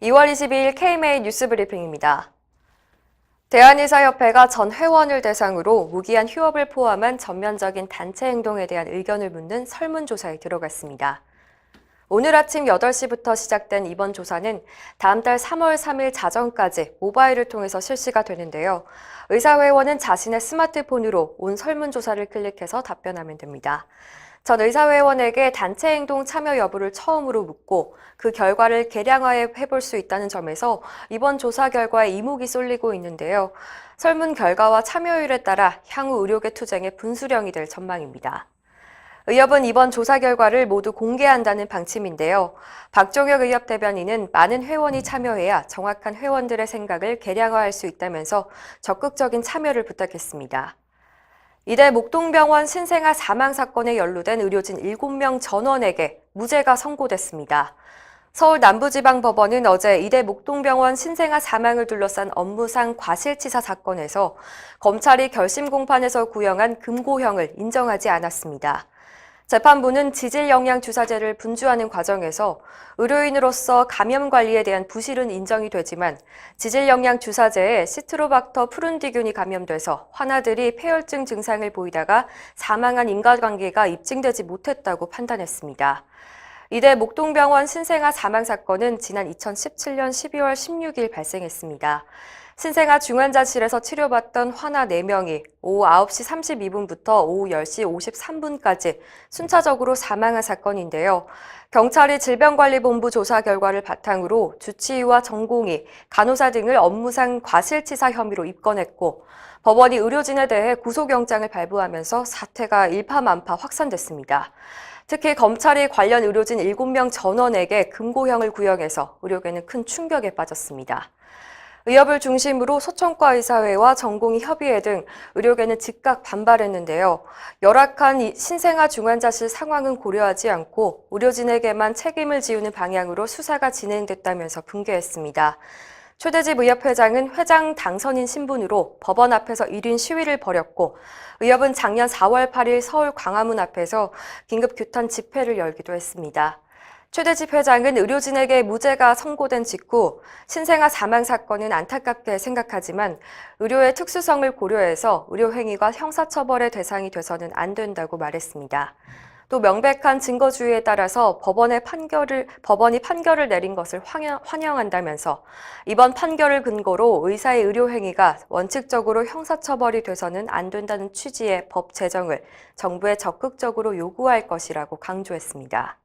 2월 22일 KMA 뉴스 브리핑입니다. 대한의사협회가 전 회원을 대상으로 무기한 휴업을 포함한 전면적인 단체 행동에 대한 의견을 묻는 설문조사에 들어갔습니다. 오늘 아침 8시부터 시작된 이번 조사는 다음 달 3월 3일 자정까지 모바일을 통해서 실시가 되는데요. 의사회원은 자신의 스마트폰으로 온 설문조사를 클릭해서 답변하면 됩니다. 전 의사회원에게 단체 행동 참여 여부를 처음으로 묻고 그 결과를 계량화해 볼 수 있다는 점에서 이번 조사 결과에 이목이 쏠리고 있는데요. 설문 결과와 참여율에 따라 향후 의료계 투쟁의 분수령이 될 전망입니다. 의협은 이번 조사 결과를 모두 공개한다는 방침인데요. 박종혁 의협 대변인은 많은 회원이 참여해야 정확한 회원들의 생각을 계량화할 수 있다면서 적극적인 참여를 부탁했습니다. 이대 목동병원 신생아 사망 사건에 연루된 의료진 7명 전원에게 무죄가 선고됐습니다. 서울 남부지방법원은 어제 이대 목동병원 신생아 사망을 둘러싼 업무상 과실치사 사건에서 검찰이 결심 공판에서 구형한 금고형을 인정하지 않았습니다. 재판부는 지질영양주사제를 분주하는 과정에서 의료인으로서 감염 관리에 대한 부실은 인정이 되지만 지질영양주사제에 시트로박터 푸른디균이 감염돼서 환아들이 폐혈증 증상을 보이다가 사망한 인과관계가 입증되지 못했다고 판단했습니다. 이대 목동병원 신생아 사망 사건은 지난 2017년 12월 16일 발생했습니다. 신생아 중환자실에서 치료받던 환아 4명이 오후 9시 32분부터 오후 10시 53분까지 순차적으로 사망한 사건인데요. 경찰이 질병관리본부 조사 결과를 바탕으로 주치의와 전공의, 간호사 등을 업무상 과실치사 혐의로 입건했고 법원이 의료진에 대해 구속영장을 발부하면서 사태가 일파만파 확산됐습니다. 특히 검찰이 관련 의료진 7명 전원에게 금고형을 구형해서 의료계는 큰 충격에 빠졌습니다. 의협을 중심으로 소청과 의사회와 전공의 협의회 등 의료계는 즉각 반발했는데요. 열악한 신생아 중환자실 상황은 고려하지 않고 의료진에게만 책임을 지우는 방향으로 수사가 진행됐다면서 분개했습니다. 최대집 의협회장은 회장 당선인 신분으로 법원 앞에서 1인 시위를 벌였고 의협은 작년 4월 8일 서울 광화문 앞에서 긴급 규탄 집회를 열기도 했습니다. 최대집 회장은 의료진에게 무죄가 선고된 직후 신생아 사망 사건은 안타깝게 생각하지만 의료의 특수성을 고려해서 의료행위가 형사처벌의 대상이 돼서는 안 된다고 말했습니다. 또 명백한 증거주의에 따라서 법원이 판결을 내린 것을 환영한다면서 이번 판결을 근거로 의사의 의료행위가 원칙적으로 형사처벌이 돼서는 안 된다는 취지의 법 제정을 정부에 적극적으로 요구할 것이라고 강조했습니다.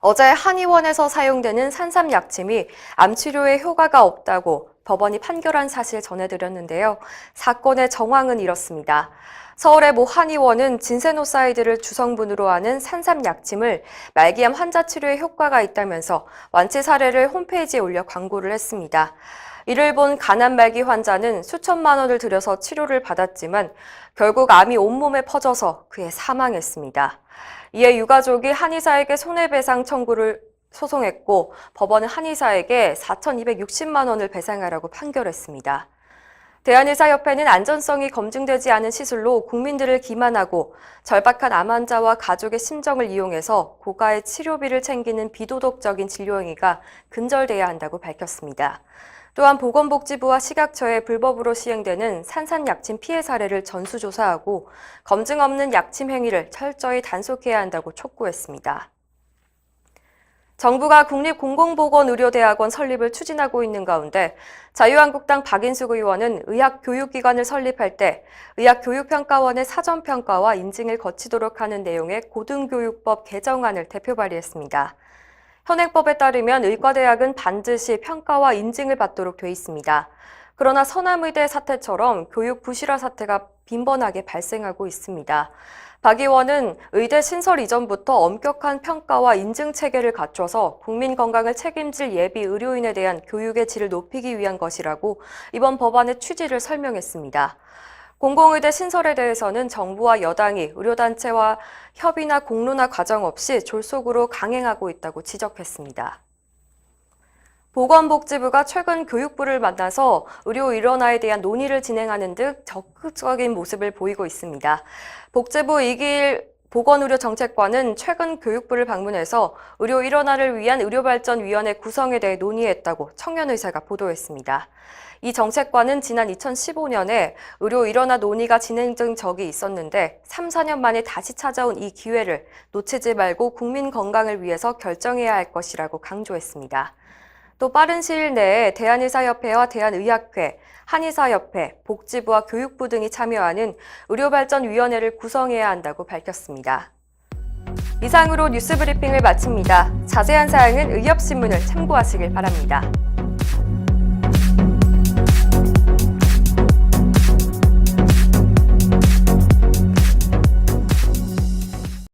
어제 한의원에서 사용되는 산삼약침이 암치료에 효과가 없다고 법원이 판결한 사실 전해드렸는데요. 사건의 정황은 이렇습니다. 서울의 모 한의원은 진세노사이드를 주성분으로 하는 산삼약침을 말기암 환자 치료에 효과가 있다면서 완치 사례를 홈페이지에 올려 광고를 했습니다. 이를 본 간암 말기 환자는 수천만 원을 들여서 치료를 받았지만 결국 암이 온몸에 퍼져서 그해 사망했습니다. 이에 유가족이 한의사에게 손해배상 청구를 소송했고 법원은 한의사에게 4,260만 원을 배상하라고 판결했습니다. 대한의사협회는 안전성이 검증되지 않은 시술로 국민들을 기만하고 절박한 암 환자와 가족의 심정을 이용해서 고가의 치료비를 챙기는 비도덕적인 진료행위가 근절돼야 한다고 밝혔습니다. 또한 보건복지부와 식약처에 불법으로 시행되는 산삼약침 피해 사례를 전수조사하고 검증 없는 약침 행위를 철저히 단속해야 한다고 촉구했습니다. 정부가 국립공공보건의료대학원 설립을 추진하고 있는 가운데 자유한국당 박인숙 의원은 의학교육기관을 설립할 때 의학교육평가원의 사전평가와 인증을 거치도록 하는 내용의 고등교육법 개정안을 대표 발의했습니다. 현행법에 따르면 의과대학은 반드시 평가와 인증을 받도록 돼 있습니다. 그러나 서남의대 사태처럼 교육 부실화 사태가 빈번하게 발생하고 있습니다. 박 의원은 의대 신설 이전부터 엄격한 평가와 인증 체계를 갖춰서 국민 건강을 책임질 예비 의료인에 대한 교육의 질을 높이기 위한 것이라고 이번 법안의 취지를 설명했습니다. 공공의대 신설에 대해서는 정부와 여당이 의료단체와 협의나 공론화 과정 없이 졸속으로 강행하고 있다고 지적했습니다. 보건복지부가 최근 교육부를 만나서 의료 일원화에 대한 논의를 진행하는 등 적극적인 모습을 보이고 있습니다. 복지부 이길 보건의료정책관은 최근 교육부를 방문해서 의료 일원화를 위한 의료발전위원회 구성에 대해 논의했다고 청년의사가 보도했습니다. 이 정책관은 지난 2015년에 의료 일원화 논의가 진행된 적이 있었는데 3, 4년 만에 다시 찾아온 이 기회를 놓치지 말고 국민 건강을 위해서 결정해야 할 것이라고 강조했습니다. 또 빠른 시일 내에 대한의사협회와 대한의학회, 한의사협회, 복지부와 교육부 등이 참여하는 의료발전위원회를 구성해야 한다고 밝혔습니다. 이상으로 뉴스브리핑을 마칩니다. 자세한 사항은 의협신문을 참고하시길 바랍니다.